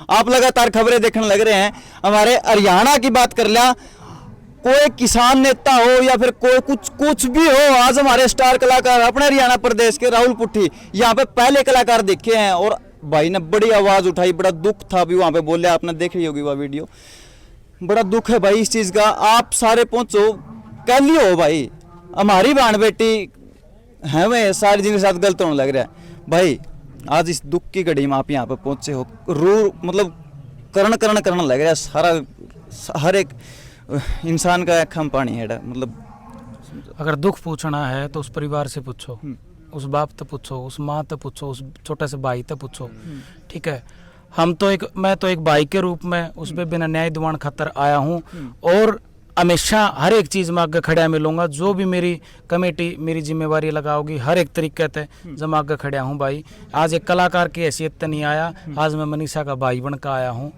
आप लगातार खबरें देखने लग रहे हैं। हमारे हरियाणा की बात कर लिया, कोई किसान नेता हो या फिर कोई कुछ भी हो, आज हमारे स्टार कलाकार अपने हरियाणा प्रदेश के राहुल पुट्ठी यहाँ पे पहले कलाकार देखे हैं और भाई ने बड़ी आवाज उठाई, बड़ा दुख था भी वहां पे बोले, आपने देख ली होगी वह वीडियो। बड़ा दुख है भाई इस चीज का, आप सारे पहुंचो, कह लियो भाई हमारी बहन बेटी है, वे सारी जिनके साथ गलत होने लग रहा है भाई। आज इस दुख की घड़ी में आप यहाँ पे पहुंचे हो, रू मतलब करण लग रहा है सारा, हर एक इंसान का खम पानी है मतलब। अगर दुख पूछना है तो उस परिवार से पूछो, उस बाप तो पूछो, उस माँ तो पूछो, उस छोटे से भाई तो पूछो, ठीक है। मैं तो एक भाई के रूप में उस पे बिना न्याय दिवान खातर आया हूँ और हमेशा हर एक चीज़ में आगे खड़ा मिलूंगा। जो भी मेरी कमेटी मेरी जिम्मेवारी लगाओगी हर एक तरीके से जब आगे खड़ा हूँ भाई। आज एक कलाकार की हैसियत नहीं आया, आज मैं मनीषा का भाई बन कर आया हूँ,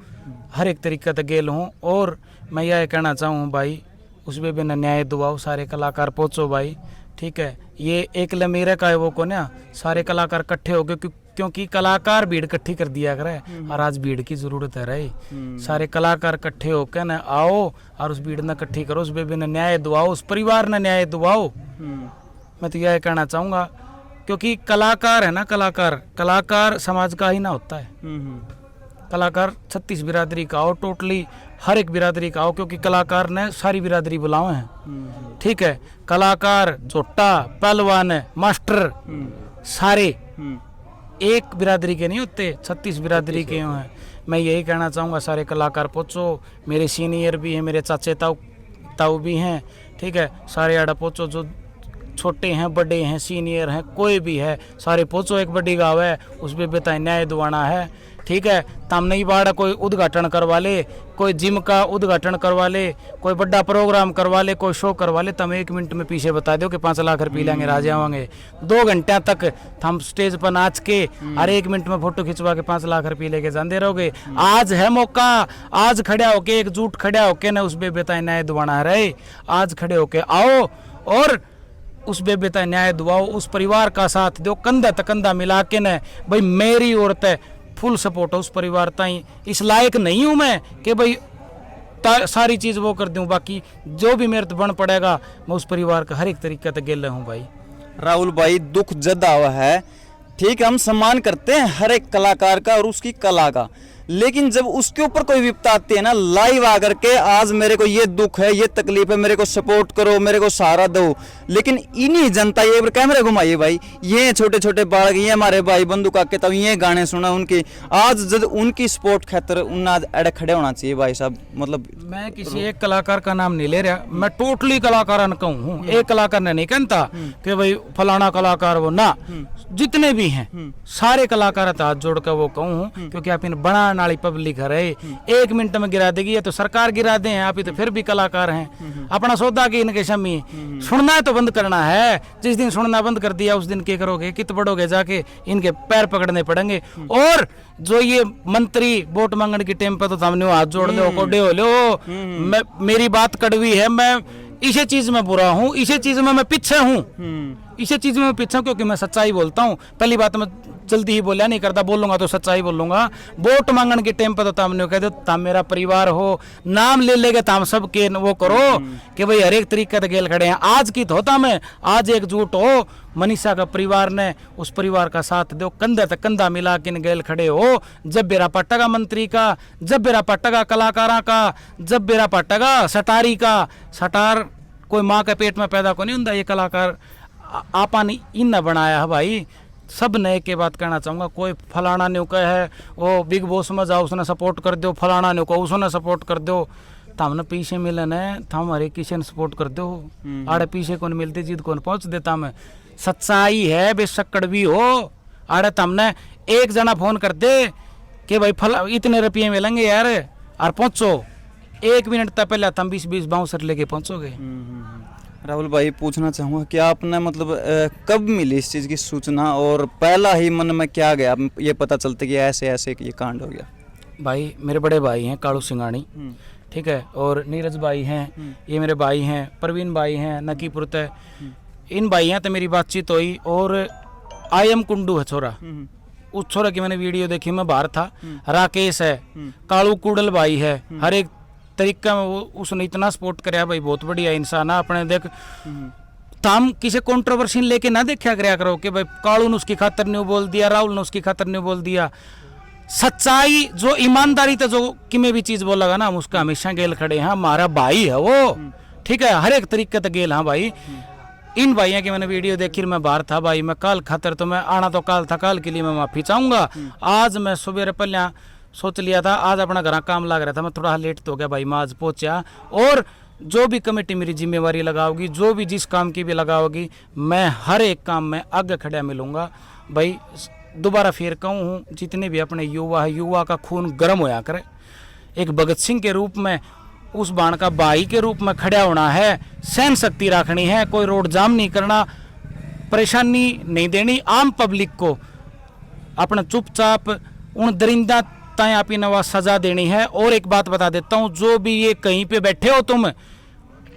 हर एक तरीके से गेल हूँ। और मैं यह कहना चाहूँ भाई, उस पर बिना न्याय दुआओ, सारे कलाकार पहुँचो भाई, ठीक है। ये एक मेरे का है वो को ना, सारे कलाकार इकट्ठे हो गए क्योंकि कलाकार भीड़ इकट्ठी कर दिया करे और आज भीड़ की जरूरत है रही। सारे कलाकार इकट्ठे होकर ना आओ और उस भीड़ ने इकट्ठी करो, उस बेबी ने न्याय दुआओ, उस परिवार ने न्याय दुआओ। मैं तो यह कहना चाहूँगा क्योंकि कलाकार है ना, कलाकार समाज का ही ना होता है। कलाकार 36 बिरादरी का हो, टोटली हर एक बिरादरी का हो, क्योंकि कलाकार ने सारी बिरादरी बुलाए हैं, ठीक है। कलाकार जोटा पहलवान मास्टर सारे एक बिरादरी के नहीं होते, 36 बिरादरी के हैं। मैं यही कहना चाहूँगा सारे कलाकार पहुँचो, मेरे सीनियर भी हैं, मेरे चाचे ताऊ भी हैं, ठीक है। सारे आड़ा पहुँचो, जो छोटे हैं बड़े हैं सीनियर हैं कोई भी है, सारे पहुँचो। एक बड़ी गाँव है उस पर बताए न्याय दुआना है, ठीक है। तम नहीं बाड़ा कोई उद्घाटन करवा ले, कोई जिम का उद्घाटन करवा ले, कोई बड़ा प्रोग्राम करवा ले, कोई शो करवा ले, तम 1 मिनट में पीछे बता दो कि 5 लाख रुपये लेंगे, राजे आवांगे। 2 घंटे तक हम स्टेज पर नाच के और 1 मिनट में फोटो खिंचवा के 5 लाख रुपये लेके जाते रहोगे। आज है मौका, आज खड़ा होके एकजुट खड़ा होके ना उस बेबेता न्याय दुआना रहे, आज खड़े होके आओ और उस बेबेता न्याय दुआओ, उस परिवार का साथ दो, कंधा तक कंधा मिला के न भाई। मेरी औरत है फुल सपोर्ट है उस परिवार ताई, इस लायक नहीं हूँ मैं कि भाई सारी चीज़ वो कर दूँ, बाकी जो भी मेरे तो बन पड़ेगा मैं उस परिवार का हर एक तरीके से गेल हूँ भाई। राहुल भाई दुख जदा हुआ है, ठीक है, हम सम्मान करते हैं हर एक कलाकार का और उसकी कला का, लेकिन जब उसके ऊपर कोई विपदा आती है ना, लाइव आकर के आज मेरे को ये दुख है, ये तकलीफ है, मेरे को सपोर्ट करो, मेरे को सहारा दो, लेकिन इन्हीं जनता ये कैमरे घुमाइए भाई, ये छोटे छोटे बालक, ये हमारे भाई बंधु काके तब ये गाने सुना उनके, आज जब उनकी सपोर्ट खातर उन आज अड़े खड़े होना चाहिए भाई साहब। मतलब मैं किसी एक कलाकार का नाम नहीं ले रहा, मैं टोटली कलाकार कहूँ, एक कलाकार ने नहीं कहता कि भाई फलाना कलाकार वो ना, जितने भी हैं सारे कलाकार हाथ जोड़ कर वो कहूँ, क्योंकि आप इन बना नाली पब्लिक है, 1 मिनट में गिरा देगी, ये तो सरकार गिरा दे हैं, आप ही तो फिर भी कलाकार हैं। अपना सौदा की इनके शमी सुनना है तो बंद करना है, जिस दिन सुनना बंद कर दिया उस दिन क्या करोगे, कित बढ़ोगे, जाके इनके पैर पकड़ने पड़ेंगे। और जो ये मंत्री वोट मांगने की टाइम पे तो हमने हाथ जोड़ लो, कोडे हो लो, मेरी बात कड़वी है, मैं इसी चीज में बुरा हूँ, इसी चीज में मैं पीछे हूँ, इसी चीज में पीछे हूँ, क्योंकि मैं सच्चाई बोलता हूँ। पहली बात मैं जल्दी ही बोलिया नहीं करता, बोलूंगा तो सच्चाई बोलूंगा। वोट मांगने के टाइम पर तो तामने कह दो ताम मेरा परिवार हो, नाम ले लेगे ताम सब के वो करो कि भाई हर एक तरीके से गेल खड़े हैं। आज की तो होता मैं, आज एकजुट हो, मनीषा का परिवार ने उस परिवार का साथ दो, कंधे तक कंधा मिला के गेल खड़े हो। जब बेरा पट्टगा मंत्री का, जब बेरा पट्टगा कलाकारा का, जब बेरा पट्टगा सटारी का, सटार कोई माँ के पेट में पैदा को नहीं होता, ये कलाकार आपा ने इन बनाया है भाई। सब नए के बात कहना चाहूँगा, कोई फलाना न्यू का है वो बिग बॉस में जाओ उसने सपोर्ट कर दो, फलाना न्यू को उसने सपोर्ट कर दो, हमने पीछे मिलन है थम हरे किसी सपोर्ट कर दो, आड़े पीछे कौन मिलती जीत कौन पहुँच देता। मैं सच्चाई है बेशक कड़वी हो, आड़े तमने एक जना फोन कर दे कि भाई फला इतने रुपये मिलेंगे यार, और पहुँचो 1 मिनट तक पहले तुम 20-20 बाउंसर लेके पहुँचोगे। राहुल भाई पूछना चाहूँगा कि आपने मतलब कब मिली इस चीज़ की सूचना और पहला ही मन में क्या गया ये पता चलता कि ऐसे ऐसे ये कांड हो गया? भाई मेरे बड़े भाई हैं कालू सिंगानी, ठीक है, और नीरज भाई हैं, ये मेरे भाई हैं, प्रवीण भाई हैं नकीपुर तय, इन भाई हैं तो मेरी बातचीत हुई। और IM कुंडू है छोरा, उस छोरे की मैंने वीडियो देखी, मैं बाहर था, राकेश है, कालू कुडल भाई है, हर एक तरीका में वो उसने इतना सपोर्ट कराया भाई, बहुत बढ़िया इंसान है। अपने देख ताम किसी कंट्रोवर्सी लेके ना देखा करया करो कि भाई कालू ने उसकी खातर नहीं बोल दिया, राहुल ने उसकी खातर नहीं बोल दिया। सच्चाई जो ईमानदारी तो जो कि मैं भी चीज बोला ना, हम उसका हमेशा गेल खड़े हैं, हमारा भाई है वो, ठीक है, हर एक तरीके से गेल। हाँ भाई, इन भाइयों की मैंने वीडियो देखी, मैं बाहर था भाई, मैं कल खातर तो मैं आना तो काल था, काल के लिए मैं माफी चाहूंगा। आज मैं सुबह पहले सोच लिया था, आज अपना घर काम लग रहा था, मैं थोड़ा लेट तो हो गया भाई, मैं आज पहुंचा। और जो भी कमेटी मेरी जिम्मेवारी लगाओगी, जो भी जिस काम की भी लगाओगी, मैं हर एक काम में आगे खड़ा मिलूंगा भाई। दोबारा फिर कहूँ हूँ, जितने भी अपने युवा है, युवा का खून गर्म होया करे, एक भगत सिंह के रूप में, उस बाण का भाई के रूप में खड़ा होना है, सहन शक्ति रखनी है, कोई रोड जाम नहीं करना, परेशानी नहीं देनी आम पब्लिक को, अपना चुपचाप उन दरिंदा ताएं आप नवा सजा देनी है। और एक बात बता देता हूँ, जो भी ये कहीं पे बैठे हो तुम,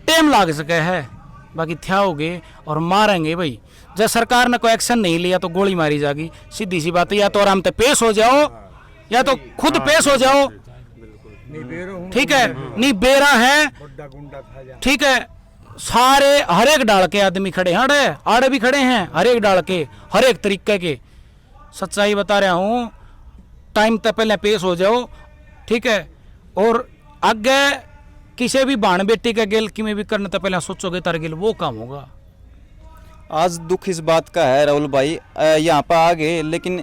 टेम लाग सके है, बाकी थ्याओगे और मारेंगे भाई। जब सरकार ने कोई एक्शन नहीं लिया तो गोली मारी जाएगी, सीधी सी बात है। या तो आराम से पेश हो जाओ, या तो खुद पेश हो जाओ, ठीक है, नहीं बेरा है, ठीक है। सारे हर एक डाल के आदमी खड़े हैं, आड़े भी खड़े हैं, हर एक डाल के, हर एक तरीके के। सच्चाई बता रहा हूं, टाइम तक पहले पेश हो जाओ, ठीक है। और आगे किसी भी बाण बेटी का गेल की में भी करने तो पहले सोचोगे तार गेल वो काम होगा। आज दुख इस बात का है राहुल भाई, यहाँ पर आ गए, लेकिन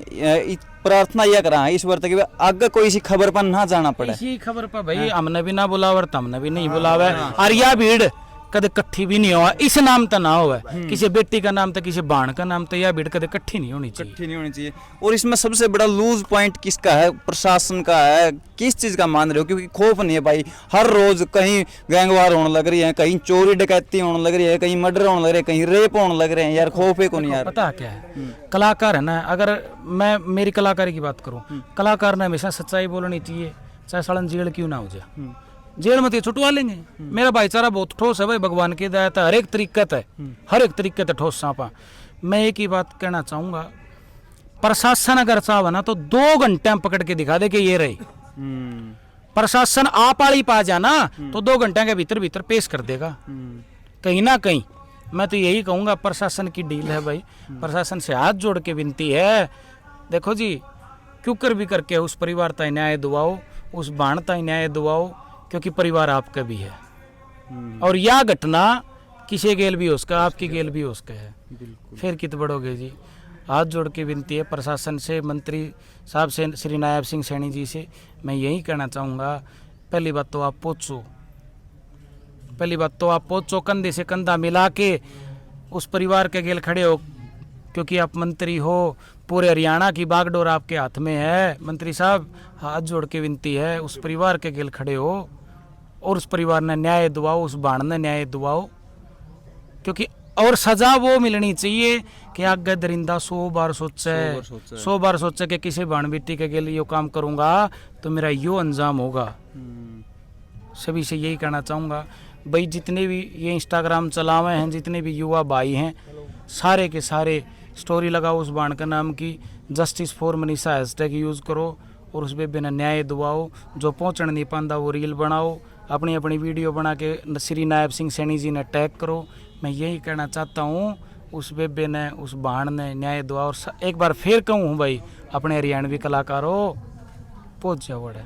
प्रार्थना यह करा है ईश्वर तक आगे कोई इसी खबर पर ना जाना पड़े। इसी खबर पर भाई हमने भी ना बुलावा, हमने भी नहीं बुलावा, और यह भीड़ कदे इकट्ठी भी नहीं हुआ, इस नाम तो ना हुआ, किसी बेटी का नाम तो किसी बाण का नाम तो, यह भीड़ कदे इकट्ठी नहीं होनी चाहिए, इकट्ठी नहीं होनी चाहिए। और इसमें सबसे बड़ा लूज पॉइंट किसका है? प्रशासन का है। किस चीज का मान रहे हो? क्योंकि खौफ नहीं है भाई, हर रोज कहीं गैंगवार होने लग रही है, कहीं चोरी डकैती होने लग रही है, कहीं मर्डर होने लग रही है, कहीं रेप होने लग रहे हैं यार, खौफ है को नहीं यार। पता क्या है, कलाकार है ना, अगर मैं मेरी कलाकारी की बात करूं, कलाकार ने हमेशा सच्चाई बोलनी चाहिए, चाहे सालन जेल क्यों ना हो जाए, जेल में तो छुटवा लेंगे। मेरा भाईचारा बहुत ठोस है भाई, भगवान की दया है, हर एक तरीके है, हर एक तरीके से ठोस सांपा। मैं एक ही बात कहना चाहूंगा, प्रशासन अगर चाहे ना तो 2 घंटे में पकड़ के दिखा दे कि ये रही। प्रशासन आप आड़ी पा जाना तो 2 घंटे के भीतर भीतर पेश कर देगा कहीं ना कहीं। मैं तो यही कहूंगा, प्रशासन की डील है भाई, प्रशासन से हाथ जोड़ के विनती है, देखो जी क्यों कर भी करके उस परिवार तय न्याय दुआओ, उस बाण तय न्याय दुआओ, क्योंकि परिवार आपका भी है। और यह घटना किसी गेल भी उसका, आपकी गेल भी उसका है, फिर कित बढ़ोगे जी। हाथ जोड़ के विनती है प्रशासन से, मंत्री साहब से, श्री नायब सिंह सैनी जी से मैं यही कहना चाहूँगा, पहली बात तो आप पहुँचो, पहली बात तो आप पहुँचो, कंधे से कंधा मिला के उस परिवार के गेल खड़े हो, क्योंकि आप मंत्री हो, पूरे हरियाणा की बागडोर आपके हाथ में है। मंत्री साहब हाथ जोड़ के विनती है, उस परिवार के गेल खड़े हो और उस परिवार ने न्याय दुआओ, उस बाण ने न्याय दुआओ, क्योंकि और सजा वो मिलनी चाहिए कि आगे दरिंदा 100 बार सोचे कि किसी बाण बेटी के लिए यो काम करूंगा तो मेरा यो अंजाम होगा। सभी से यही कहना चाहूँगा भाई, जितने भी ये इंस्टाग्राम चलावे हैं, जितने भी युवा भाई हैं, सारे के सारे स्टोरी लगाओ उस बाण का नाम की, justice for Manisha hashtag use करो और उस बेबे ने न्याय दुआओ। जो पहुँचने नहीं पाता वो रील बनाओ, अपनी अपनी वीडियो बना के श्री नायब सिंह सैनी जी ने टैग करो। मैं यही कहना चाहता हूँ, उस बेबे ने, उस बाण ने न्याय दुआ। और एक बार फिर कहूँ भाई, अपने हरियाणवी कलाकारों पहुँच जाओ, बड़े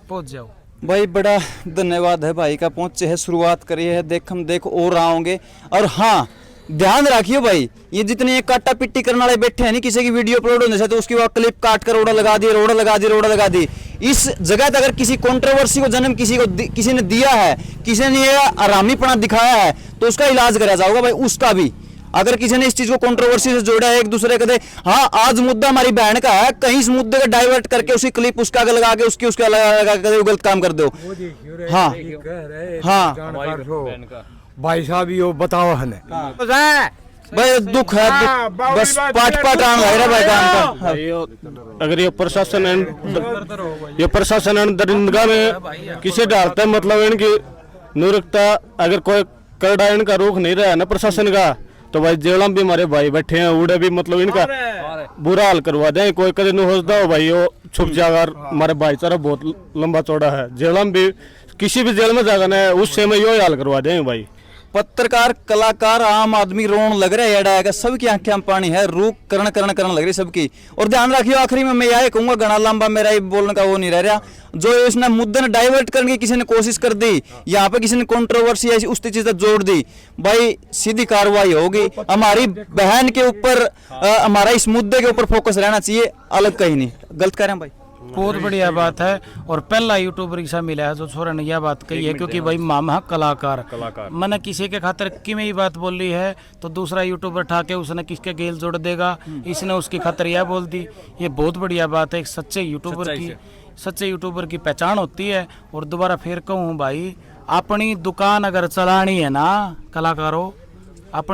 पहुँच जाओ भाई। बड़ा धन्यवाद है भाई का, पहुंचे है, शुरुआत करी है, देख और आओगे। और हाँ ध्यान रखियो भाई, ये जितने ये काटा पिट्टी करने वाले बैठे हैं नहीं, किसी की वीडियो अपलोड होने से तो उसकी वो क्लिप काट कर रोड़ा लगा दी, रोड़ा लगा दी, रोड़ा लगा दी। इस जगह तक अगर किसी कंट्रोवर्सी को जन्म किसी ने दिया है, किसी ने ये आरामीपना दिखाया है, तो उसका इलाज करा जाएगा भाई, उसका भी। अगर किसी ने इस चीज को कंट्रोवर्सी से जोड़ा है, एक दूसरे के हाँ आज मुद्दा हमारी बहन का है, कहीं इस मुद्दे को डाइवर्ट करके उसकी क्लिप उसका आगे लगा के उसके लगा के गलत काम कर दो। हाँ हाँ भाई साहब यो बताओ हने भाई, दुख है, बस पाट आने लग रहा भाई काम का। अगर ये प्रशासन दरिंदगा में किसे डालता है, मतलब इनकी निरुक्ता अगर कोई करड़ा इनका रोक नहीं रहा है ना प्रशासन का, तो भाई जेल में भी हमारे भाई बैठे हैं, उड़े भी मतलब इनका बुरा हाल करवा दें। कोई कदे नु होसदा हो भाई वो छुप जाएगा। हमारे भाईचारा बहुत लंबा चौड़ा है, जेल में भी किसी भी जेल में जाएगा ना उस समय यो हाल करवा दें भाई। पत्रकार, कलाकार, आम आदमी रोन लग रहा है, एड़ा है सबकी आंखें में पानी है, रूख करण लग रही सबकी। और ध्यान रखियो आखिरी में मैं यह कहूंगा, घना लंबा मेरा ये बोलने का वो नहीं रह रहा, जो इसने मुद्दे ने डाइवर्ट करने की किसी ने कोशिश कर दी, यहाँ पे किसी ने कंट्रोवर्सी ऐसी उस चीज जोड़ दी, भाई सीधी कार्रवाई होगी। हमारी बहन के ऊपर हमारा इस मुद्दे के ऊपर फोकस रहना चाहिए, अलग कहीं नहीं। गलत कह रहे हैं भाई? बहुत बढ़िया बात है। और पहला यूट्यूबर ऐसा मिला है जो छोरा ने यह बात कही है, क्योंकि भाई मामा कलाकार मैंने किसी के खातर कि में ही बात बोली है तो दूसरा यूट्यूबर ठा के उसने किसके गेल जोड़ देगा, इसने उसकी खातर यह बोल दी। ये बहुत बढ़िया बात है। एक सच्चे यूट्यूबर की पहचान होती है। और दोबारा फिर कहूँ भाई, अपनी दुकान अगर चलानी है ना कलाकारों